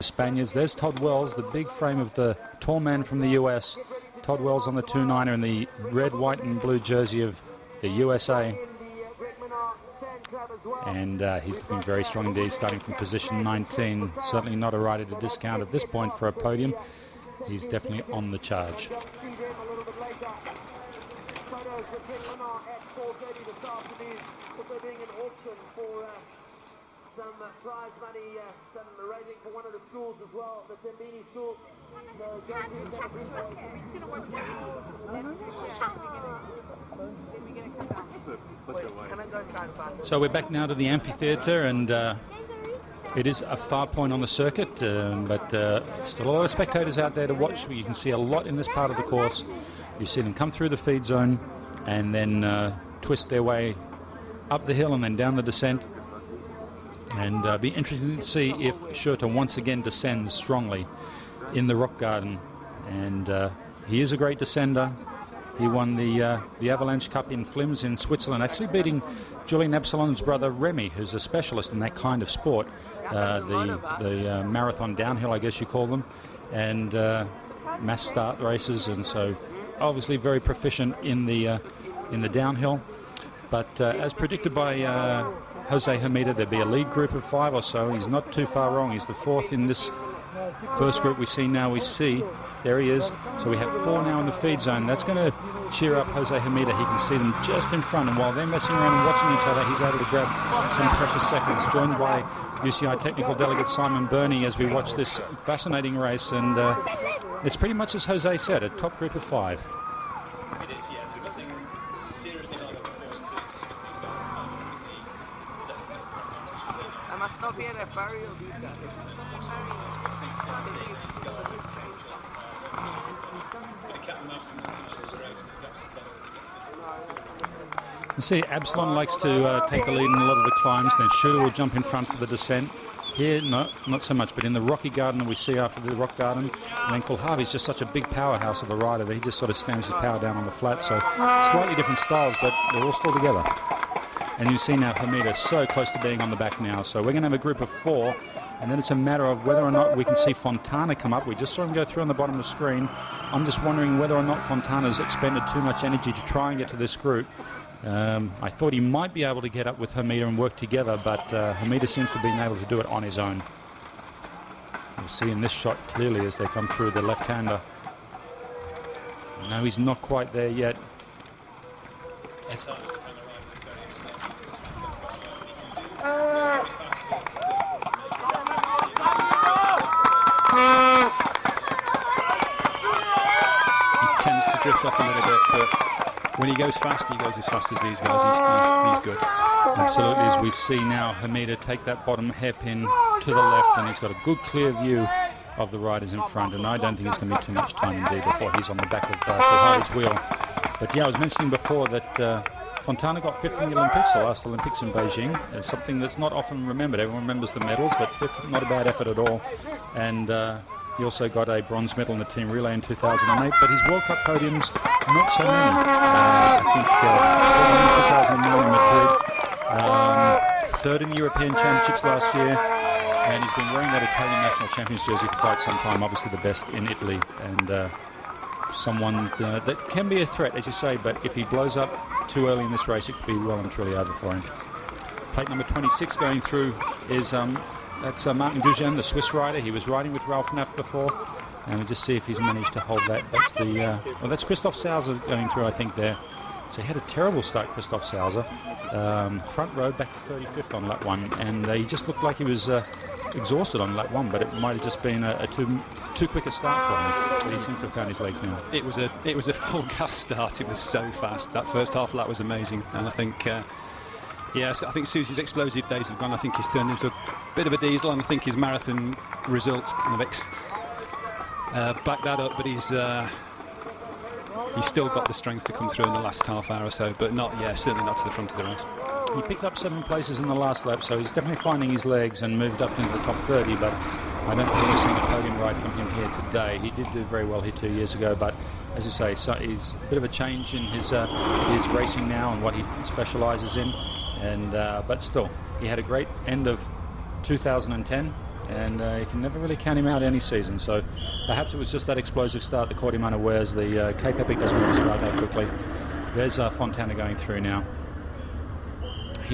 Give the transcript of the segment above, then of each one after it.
Spaniards. There's Todd Wells, the big frame of the tall man from the US. Todd Wells on the 2.9er in the red, white and blue jersey of the USA. And he's looking very strong indeed, starting from position 19. Certainly not a rider to discount at this point for a podium. He's definitely on the charge. Some prize money, some raising for one of the schools as well, the Timbini school. So we're back now to the amphitheatre, and it is a far point on the circuit, but still a lot of spectators out there to watch. You can see a lot in this part of the course. You see them come through the feed zone and then twist their way up the hill and then down the descent. And be interesting to see if Schurter once again descends strongly in the rock garden. And he is a great descender. He won the Avalanche Cup in Flims in Switzerland, actually beating Julian Absalon's brother Remy, who's a specialist in that kind of sport, the marathon downhill, I guess you call them, and mass start races. And so obviously very proficient in the downhill. But as predicted by Jose Hermida, there'll be a lead group of 5 or so. He's not too far wrong. He's the 4th in this first group we see now. There he is. So we have 4 now in the feed zone. That's going to cheer up Jose Hermida. He can see them just in front, and while they're messing around and watching each other, he's able to grab some precious seconds, joined by UCI technical delegate Simon Burney as we watch this fascinating race. And it's pretty much as Jose said, a top group of 5. It is, yeah. There's nothing seriously hard on the course to split these guys. I must not be in a barrier of these guys. You see, Absalon likes to take the lead in a lot of the climbs, then Schurter will jump in front for the descent. Here, no, not so much, but in the rocky garden that we see after the rock garden, and then Kulhavi's just such a big powerhouse of a rider that he just sort of stamps his power down on the flat. So slightly different styles, but they're all still together. And you see now Hermida so close to being on the back now. So we're going to have a group of 4, and then it's a matter of whether or not we can see Fontana come up. We just saw him go through on the bottom of the screen. I'm just wondering whether or not Fontana's expended too much energy to try and get to this group. I thought he might be able to get up with Hermida and work together, but Hermida seems to have been able to do it on his own. You'll see in this shot clearly as they come through the left-hander. No, he's not quite there yet. He tends to drift off a little bit, but when he goes fast, he goes as fast as these guys. He's good. Absolutely, as we see now Hermida take that bottom hairpin to the left, and he's got a good clear view of the riders in front, and I don't think it's going to be too much time indeed before he's on the back of Kulhavi's wheel. But yeah, I was mentioning before that Fontana got 5th in the Olympics, the last Olympics in Beijing. It's something that's not often remembered. Everyone remembers the medals, but 5th, not a bad effort at all. And he also got a bronze medal in the team relay in 2008, but his World Cup podiums, not so many. I think 2009 in Madrid, 3rd in the European Championships last year, and he's been wearing that Italian national champions jersey for quite some time, obviously the best in Italy, and someone that can be a threat, as you say, but if he blows up too early in this race, it could be well and truly over for him. Plate number 26 going through is that's Martin Dujan, the Swiss rider. He was riding with Ralph Naft before, and we'll just see if he's managed to hold that. That's the that's Christoph Sauser going through, I think, there. So he had a terrible start, Christoph Sauser. Front row back to 35th on lap 1, and he just looked like he was exhausted on lap 1, but it might have just been a too quick a start for him. But he seems to have found his legs now. It was a full gas start. It was so fast. That first half lap was amazing, and I think yes, I think Susie's explosive days have gone. I think he's turned into a bit of a diesel, and I think his marathon results kind of back that up, but he's still got the strength to come through in the last half hour or so, but certainly not to the front of the race. He picked up 7 places in the last lap, so he's definitely finding his legs and moved up into the top 30, but I don't think we're seeing a podium ride from him here today. He did do very well here 2 years ago, but as you say, so he's a bit of a change in his racing now and what he specialises in, and but still, he had a great end of 2010, and you can never really count him out any season. So perhaps it was just that explosive start that caught him unawares. The Cape Epic doesn't really start that quickly. There's Fontana going through now.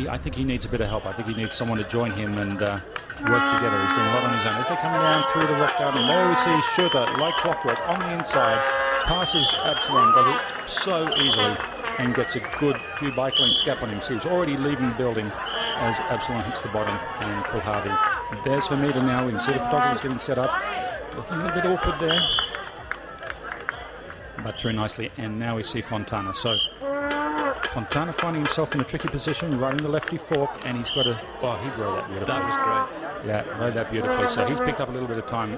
I think he needs a bit of help. I think he needs someone to join him and work together. He's doing a lot on his own. As they come down through the rock garden, there we see Schurter, like clockwork, on the inside, passes Absalom, does it so easily, and gets a good few bike lengths gap on him. So he's already leaving the building as Absalom hits the bottom and Kulharvi. There's Vermeer now. We can see the photographer's getting set up. Looking a little bit awkward there, but through nicely. And now we see Fontana. So Fontana finding himself in a tricky position, riding the lefty fork, and he's got a... Oh, he rode that beautifully. That was great. Yeah, rode that beautifully. So he's picked up a little bit of time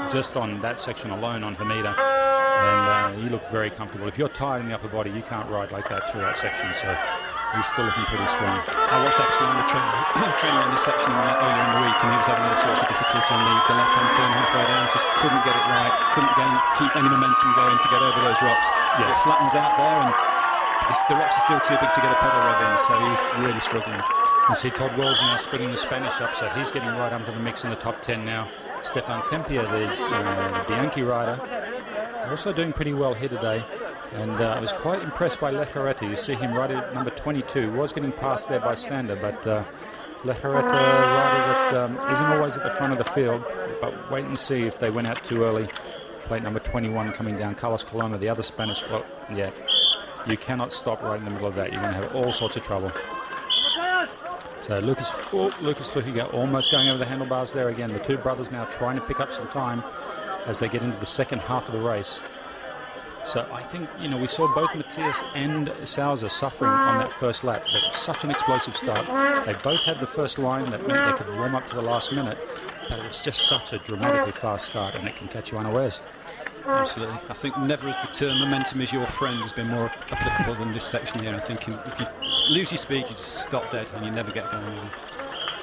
just on that section alone on Hamida, and he looked very comfortable. If you're tired in the upper body, you can't ride like that through that section, so he's still looking pretty strong. I watched Absalom training in this section earlier in the week, and he was having all sorts of difficulty on the left-hand turn halfway down, just couldn't get it right, couldn't keep any momentum going to get over those rocks. Yes. It flattens out there, and the rocks are still too big to get a pedal rev in, so he's really struggling. You see Todd Wells now splitting the Spanish up, so he's getting right into the mix in the top 10 now. Stefan Tempia, the Bianchi rider, also doing pretty well here today. And I was quite impressed by Lejarreta. You see him right at number 22. Was getting passed there by Stander, but Lejarreta, rider that isn't always at the front of the field. But wait and see if they went out too early. Plate number 21 coming down, Carlos Coloma, the other Spanish. Well, yeah, you cannot stop right in the middle of that. You're going to have all sorts of trouble. So Lucas Flukiger almost going over the handlebars there again. The two brothers now trying to pick up some time as they get into the second half of the race. So I think, we saw both Matthias and Sousa suffering on that first lap. That was such an explosive start. They both had the first line. That meant they could warm up to the last minute. But it was just such a dramatically fast start, and it can catch you unawares. Absolutely. I think never has the term momentum is your friend has been more applicable than this section here. I think if you lose your speed, you just stop dead and you never get going again.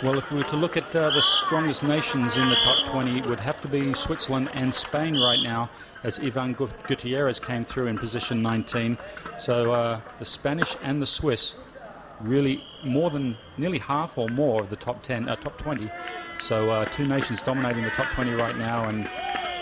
Well, if we were to look at the strongest nations in the top 20, it would have to be Switzerland and Spain right now, as Ivan Gutierrez came through in position 19. So the Spanish and the Swiss really more than nearly half or more of the top 20. So two nations dominating the top 20 right now, and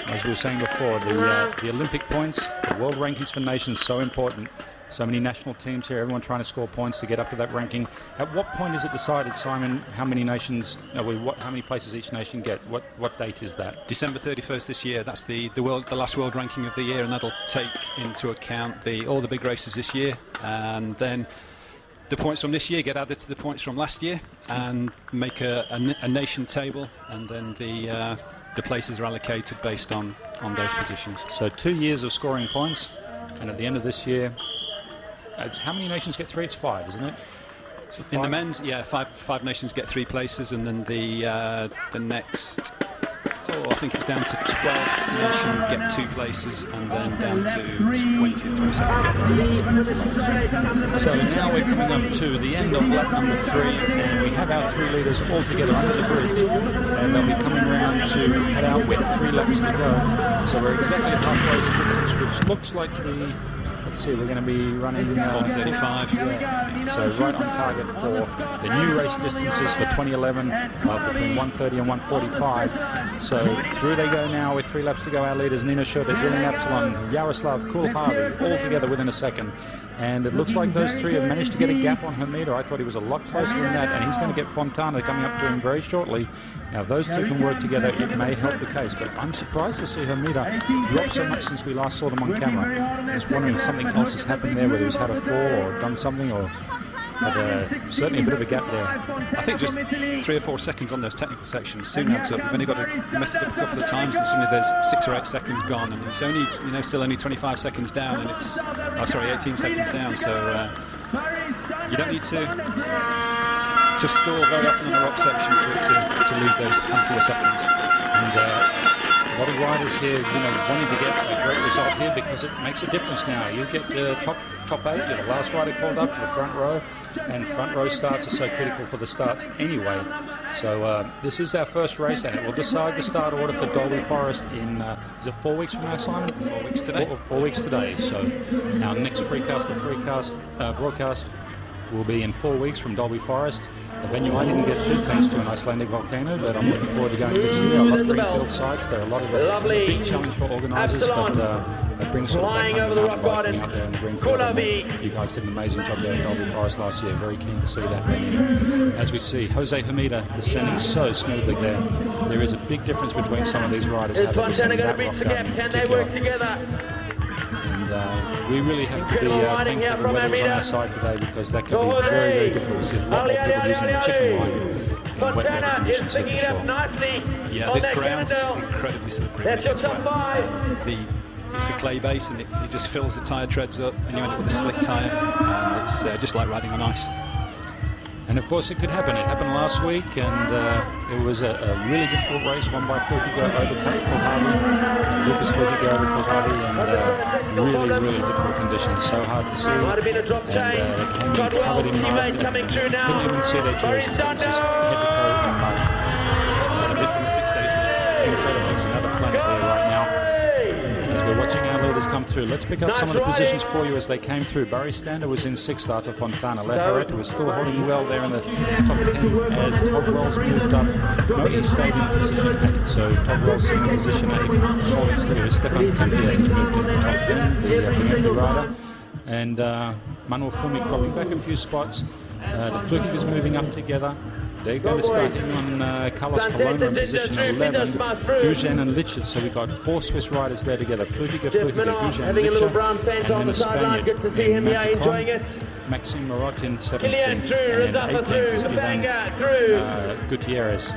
as we were saying before, the Olympic points, the world rankings for nations, so important. So many national teams here, everyone trying to score points to get up to that ranking. At what point is it decided, Simon, how many nations, how many places each nation get? What date is that? December 31st this year. That's the last world ranking of the year, and that'll take into account all the big races this year, and then the points from this year get added to the points from last year, and make a nation table, and then the places are allocated based on those positions. So 2 years of scoring points, and at the end of this year, it's how many nations get 3? It's 5, isn't it? So in the men's, yeah, five nations get 3 places, and then the next, I think it's down to 12 nations get 2 places, and then down to 20th, 22nd get 1 place. So now we're coming up to the end of lap number 3, and we have our 3 leaders all together under the bridge, and they'll be coming round to head out with 3 laps to go. So we're exactly at halfway distance, which looks like to be, let's see, we're going to be running 1:35. Yeah. So right on target for the new race distances for 2011, between 1:30 and 1:45. So through they go now with 3 laps to go. Our leaders, Nino Schurter, Julian Absalon, Yaroslav Kulharvi, all together within a second. And it looks like those 3 have managed to get a gap on Hermida. I thought he was a lot closer than that, and he's going to get Fontana coming up to him very shortly. Now, if those 2 can work together, it may help the case. But I'm surprised to see Hermida drop so much since we last saw them on camera. I was wondering if something else has happened there, whether he's had a fall or done something, or had certainly a bit of a gap there. I think just 3 or 4 seconds on those technical sections soon adds up. We've only got to mess it up a couple of times, and suddenly there's 6 or 8 seconds gone, and it's only, still only 25 seconds down, and it's 18 seconds down. So you don't need to stall very often on a rock section for it to lose those handful of seconds. And a lot of riders here, wanting to get a great result here because it makes a difference now. You get the top 8, you're the last rider called up to the front row, and front row starts are so critical for the starts anyway. So this is our first race, and it will decide the start order for Dolby Forest in, is it 4 weeks from now, Simon? 4 weeks today. 4 weeks today. So our next broadcast will be in 4 weeks from Dolby Forest. The venue I didn't get to thanks to an Icelandic volcano, but I'm looking forward to going to see. I love greenfield sites. There are a lot of a big challenge for organisers, but it brings flying over the rock garden. Out there in the greenfield. You guys did an amazing job there in Dolby Forest last year. Very keen to see that venue. As we see, Jose Hamida descending so smoothly there. There is a big difference between some of these riders. Is Fontana going to reach the gap? Can they work together? And we really have to be thankful the weather's on our side today, because that can be very, very difficult. We see a lot of people using the chicken line. Fontana is picking it up nicely. Yeah, on this that ground, Cannondale. incredibly slippery. That's your top 5. It's a clay base, and it just fills the tyre treads up, and you end up with a slick tyre. And it's just like riding on ice. And of course it could happen. It happened last week, and it was a really difficult race won by Freecaster over Kulharvi. Lucas Freecaster over Kulharvi, and really, really difficult conditions. So hard to see. Might have been a drop chain. Todd Wells' teammate coming through now. Couldn't even see their Barry chairs. Sando! Different 6 days. Incredible. There's another planet there right now. As we're watching our leaders come through. Let's pick up some of the positions for you as they came through. Barry Stander was in 6th after Fontana. Lejarreta was still holding well there in the top 10 as Todd Wells moved up. No, he stayed in position 8. So Todd Wells in position 8. Holding steady with Stefan Kempia who's moved into top 10, the Pinocchio rider. And Manuel Fumik dropping back a few spots. The Flukigers moving up together. They're going to start in on Carlos Coloma in position 11, Gougen and Lichard. So we've got 4 Swiss riders there together. Flukiger, Gougen, having a little brown Fanta on the sideline. Good to see him here enjoying it. Maxime Marot in 17th. Kilian through, Razafa through, Fanga through. Gutierrez.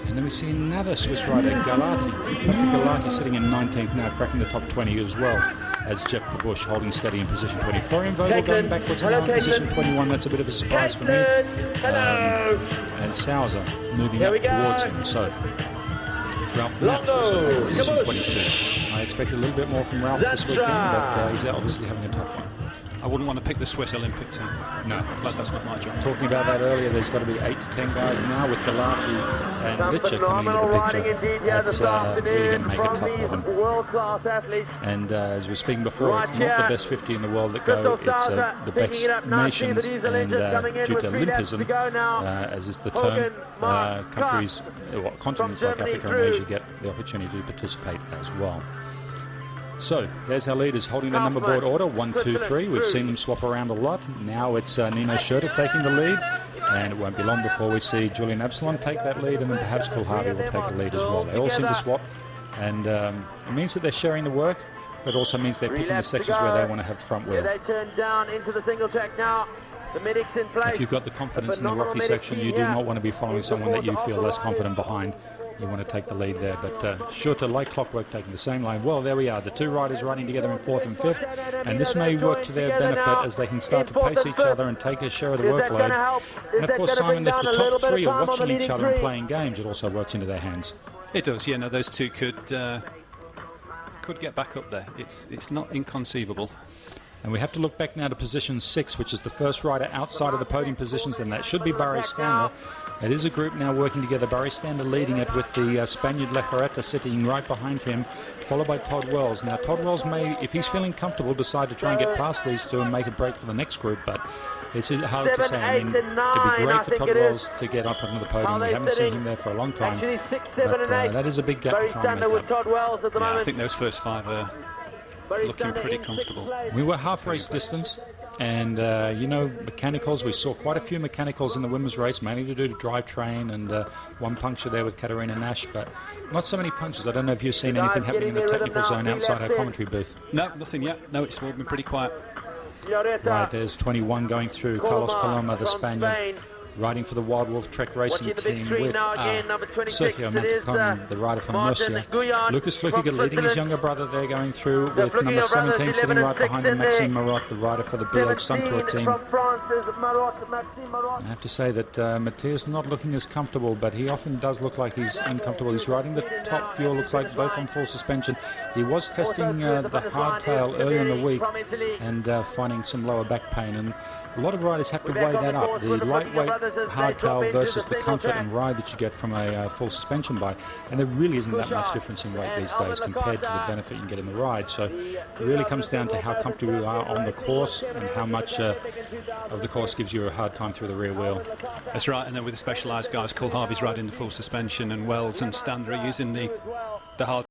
And then we see another Swiss rider, Galati. Patrick Galati sitting in 19th now, cracking the top 20 as well. As Jeff Kabush holding steady in position 20. Florian Vogel going backwards now in position 21. That's a bit of a surprise for me. Hello. And Sousa moving up towards him. So Ralph Knapp in position 22. I expect a little bit more from Ralph this weekend, but he's obviously having a tough one. I wouldn't want to pick the Swiss Olympic team. No, that's not my job. Talking about that earlier, there's got to be 8 to 10 guys now with Galati and Lichard coming into the picture. That's really going to make it tough for them. World-class athletes. And as we were speaking before, it's not the best 50 in the world that go, it's the best nations, and due to Olympism, as is the term, countries, continents like Africa and Asia get the opportunity to participate as well. So, there's our leaders holding the number board order, 1, 2, 3. We've seen them swap around a lot. Now it's Nino Schurter taking the lead, and it won't be long before we see Julian Absalon take that lead, and then perhaps Kulharvi will take the lead as well. They all seem to swap, and it means that they're sharing the work, but also means they're picking the sections where they want to have front wheel. They turn down into the single track now. The medics in place. If you've got the confidence in the rocky section, you do not want to be following someone that you feel less confident behind. You want to take the lead there, but Schurter, like clockwork, taking the same lane. Well, there we are, the 2 riders riding together in 4th and 5th, and this may work to their benefit as they can start to pace each other and take a share of the workload. And of course, Simon, if the top 3 are watching each other and playing games, it also works into their hands. It does, yeah. No, those 2 could get back up there. It's not inconceivable. And we have to look back now to position 6, which is the first rider outside of the podium positions, and that should be Barry Stander. It is a group now working together. Barry Stander leading it with the Spaniard Lejarreta sitting right behind him, followed by Todd Wells. Now, Todd Wells may, if he's feeling comfortable, decide to try and get past these 2 and make a break for the next group, but it's hard to say. I mean, it'd be great for Todd Wells to get up onto the podium. We haven't seen him there for a long time. Actually, 6, 7, and 8. That is a big gap Barry to try and Stander make with Todd Wells at the moment. I think those first 5 are looking pretty comfortable. We were half race distance, and you know, mechanicals, we saw quite a few mechanicals in the women's race, mainly to do the drivetrain, and 1 puncture there with Katarina Nash, but not so many punches. I don't know if you've seen anything happening in the technical zone outside our commentary booth. No, nothing yet. No, it's all been pretty quiet. Right, there's 21 going through. Carlos Coloma, the Spaniard, riding for the Wild Wolf Trek Racing team with Sergio Mantecon, the rider from Murcia. Lucas Flukiger leading his younger brother there going through with number 17 sitting right behind him, Maxime Marot, the rider for the BH Suntour team. I have to say that Matthias not looking as comfortable, but he often does look like he's uncomfortable. He's riding the top fuel, looks like both on full suspension. He was testing the hardtail earlier in the week and finding some lower back pain, and a lot of riders have to weigh that up. The lightweight runners as they drop hardtail into versus the the single comfort track. and ride that you get from a full suspension bike, and there really isn't that much difference in weight these days compared to the benefit you can get in the ride. So it really comes down to how comfortable you are on the course and how much of the course gives you a hard time through the rear wheel. That's right, and then with the specialised guys, Cole Harvey's riding the full suspension, and Wells and Stander are using the hard